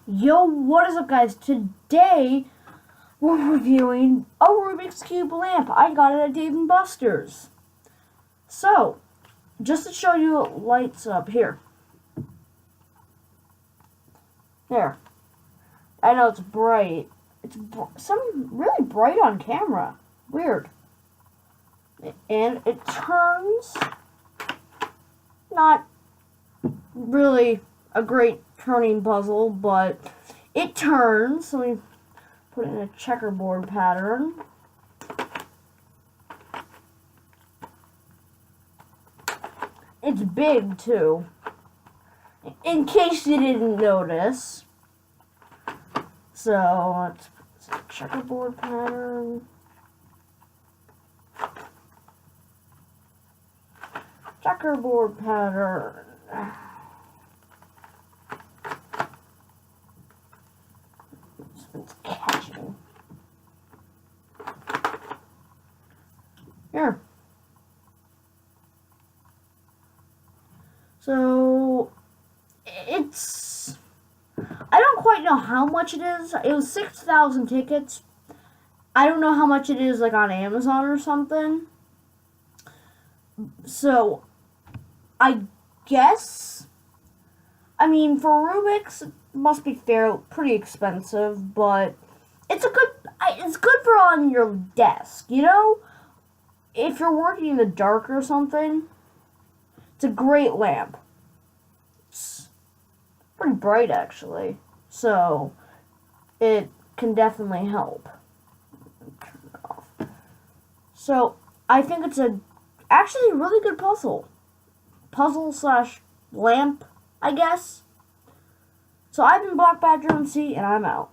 Yo, what is up, guys? Today we're reviewing a Rubik's Cube lamp. I got it at Dave & Buster's. So, just to show you it lights up here. There. I know it's bright. It's some really bright on camera. Weird. And it turns. Not really a great turning puzzle, but it turns. So we put it in a checkerboard pattern. It's big too, in case you didn't notice. So let's put a checkerboard pattern. Checkerboard pattern. It's catching. Here. So it's, I don't quite know how much it is. It was 6,000 tickets. I don't know how much it is like on Amazon or something. So I guess, I mean, for Rubik's, it must be pretty expensive, but it's good for on your desk, you know? If you're working in the dark or something, it's a great lamp. It's pretty bright, actually, so it can definitely help. Turn it off. So I think it's actually a really good puzzle slash lamp, I guess. So I've been Black Badger MC, and I'm out.